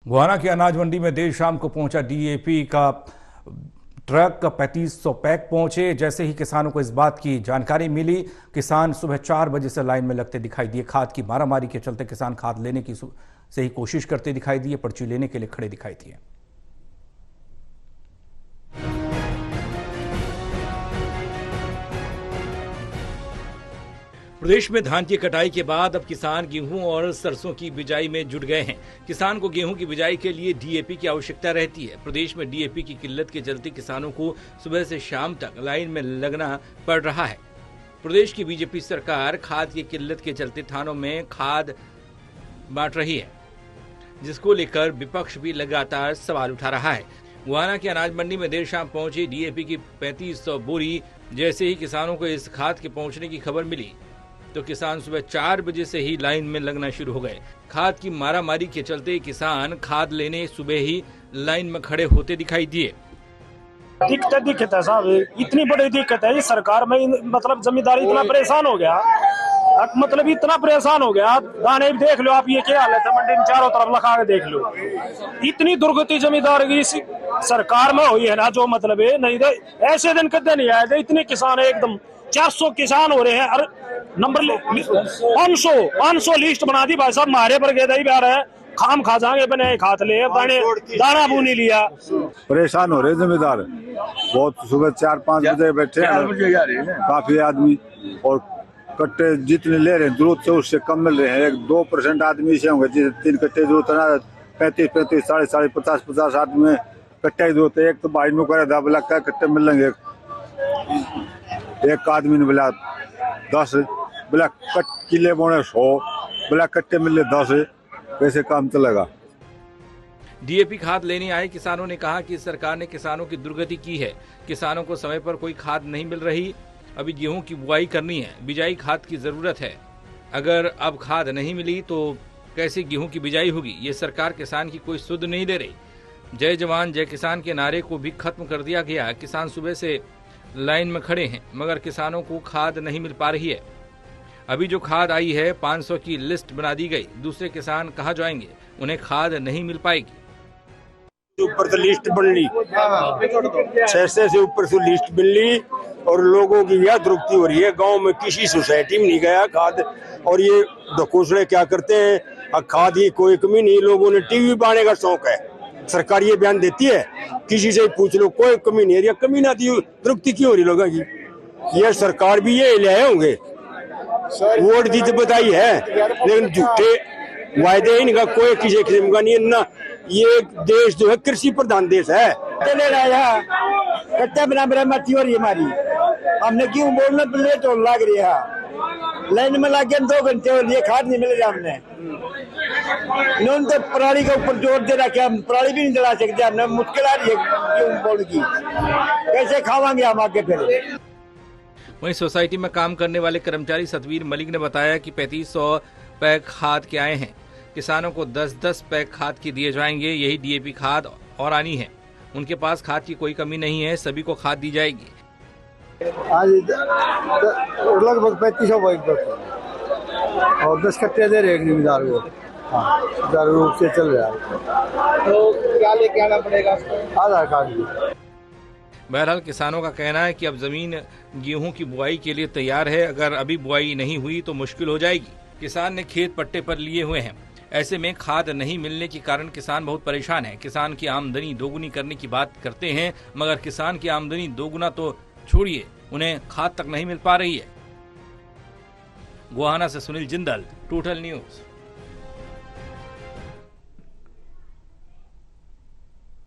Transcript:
गोहाना की अनाज मंडी में देर शाम को पहुंचा डीएपी का ट्रक 3500 पैक पहुंचे। जैसे ही किसानों को इस बात की जानकारी मिली, किसान सुबह 4 बजे से लाइन में लगते दिखाई दिए। खाद की मारामारी के चलते किसान खाद लेने की से ही कोशिश करते दिखाई दिए, पर्ची लेने के लिए खड़े दिखाई दिए। प्रदेश में धान की कटाई के बाद अब किसान गेहूं और सरसों की बिजाई में जुट गए हैं। किसान को गेहूं की बिजाई के लिए डीएपी की आवश्यकता रहती है। प्रदेश में डीएपी की किल्लत के चलते किसानों को सुबह से शाम तक लाइन में लगना पड़ रहा है। प्रदेश की बीजेपी सरकार खाद की किल्लत के चलते थानों में खाद बांट रही है, जिसको लेकर विपक्ष भी लगातार सवाल उठा रहा है। गोहाना की अनाज मंडी में देर शाम पहुंची डीएपी की 3500 बोरी। जैसे ही किसानों को इस खाद के पहुंचने की खबर मिली तो किसान सुबह 4 बजे से ही लाइन में लगना शुरू हो गए। खाद की मारामारी के चलते किसान खाद लेने सुबह ही लाइन में खड़े होते दिखाई दिए। दिक्कत है साहब, इतनी बड़ी दिक्कत है। इस सरकार में मतलब जमींदार इतना परेशान हो गया, मतलब इतना परेशान हो गया। दाने देख लो आप, ये क्या हालत है मंडी में, चारों तरफ लगा के देख लो। इतनी दुर्गति जमींदार की इस सरकार में हुई है ना, जो मतलब है नहीं ऐसे दिन कदे नहीं आए थे। इतने किसान एकदम 400 किसान हो रहे हैं और नंबर 500 लिस्ट बना दी भाई साहब। मारे पर गए भी आ रहे हैं, खाम खा जाएंगे बने खात ले दाना बूनी लिया। परेशान हो रहे जमींदार बहुत। सुबह 4-5 बजे बैठे हैं काफी आदमी, और कट्टे जितने ले रहे हैं जरूरत से उससे कम मिल रहे हैं। 1-2% आदमी ऐसे होंगे जिसे 3 कट्टे जरूरत है, 35 साढ़े 50 आदमी में कट्टे की जरूरत है। एक तो भाई नु करे था बोला क्या कट्टे मिलेंगे, एक आदमी ने बोला 10, बोला किले बोने 100, बोला कट्टे मिले 10, कैसे काम चलेगा। डीएपी खाद लेने आए किसानों ने कहा कि सरकार ने किसानों की दुर्गति की है। किसानों को समय पर कोई खाद नहीं मिल रही। अभी गेहूं की बुआई करनी है, बिजाई खाद की जरूरत है। अगर अब खाद नहीं मिली तो कैसे गेहूं की बिजाई होगी। ये सरकार किसान की कोई सुध नहीं दे रही। जय जवान जय किसान के नारे को भी खत्म कर दिया गया। किसान सुबह से लाइन में खड़े हैं, मगर किसानों को खाद नहीं मिल पा रही है। अभी जो खाद आई है 500 की लिस्ट बना दी गई। दूसरे किसान कहाँ जाएंगे, उन्हें खाद नहीं मिल पाएगी। ऊपर से लिस्ट बन ली, 600 से ऊपर से लिस्ट बन ली, और लोगों की यह दुर्गति हो रही है। गांव में किसी सोसाइटी में नहीं गया खाद, और ये ढकोसले क्या करते हैं, खाद की कोई कमी नहीं। लोगों ने टीवी बनाने का शौक है, सरकार ये बयान देती है, किसी से पूछ लो कोई कमी नहीं है। कमी ना दी दुर्गति क्यों हो रही लोगों की। ये सरकार भी ये ले आए होंगे, वोट दी तो बताई है, लेकिन झूठे वायदे इनका कोई किसी किस्म का नहीं है ना। ये देश जो है कृषि प्रधान देश है। कट्टा बना मची हो रही है हमारी, हमने क्यों बोलना पड़े तो लग रही है। लाइन में लग गए 2 घंटे और ये खाद नहीं मिलेगा। हमने नून तो पराली के ऊपर जोर दे रखा, हम पराली भी नहीं जला सकते। हमने मुश्किल आ रही है क्यों बोल की, कैसे खावांगे हम आगे फिर। वहीं सोसाइटी में काम करने वाले कर्मचारी सतवीर मलिक ने बताया कि 3500 पैक खाद के आए हैं। किसानों को 10-10 पैक खाद की दिए जाएंगे। यही डीएपी खाद और आनी है। उनके पास खाद की कोई कमी नहीं है, सभी को खाद दी जाएगी। आज लगभग 3500 बैग और 10 कट्टे दे रहे हैं जमींदार को। सुचारू रूप से चल रहा है। तो क्या लेके आना पड़ेगा? आधार कार्ड। बहरहाल किसानों का कहना है कि अब जमीन गेहूं की बुआई के लिए तैयार है। अगर अभी बुआई नहीं हुई तो मुश्किल हो जाएगी। किसान ने खेत पट्टे पर लिए हुए हैं। ऐसे में खाद नहीं मिलने के कारण किसान बहुत परेशान है। किसान की आमदनी दोगुनी करने की बात करते हैं, मगर किसान की आमदनी दोगुना तो छोड़िए, उन्हें खाद तक नहीं मिल पा रही है। गोहाना से सुनील जिंदल, टोटल न्यूज।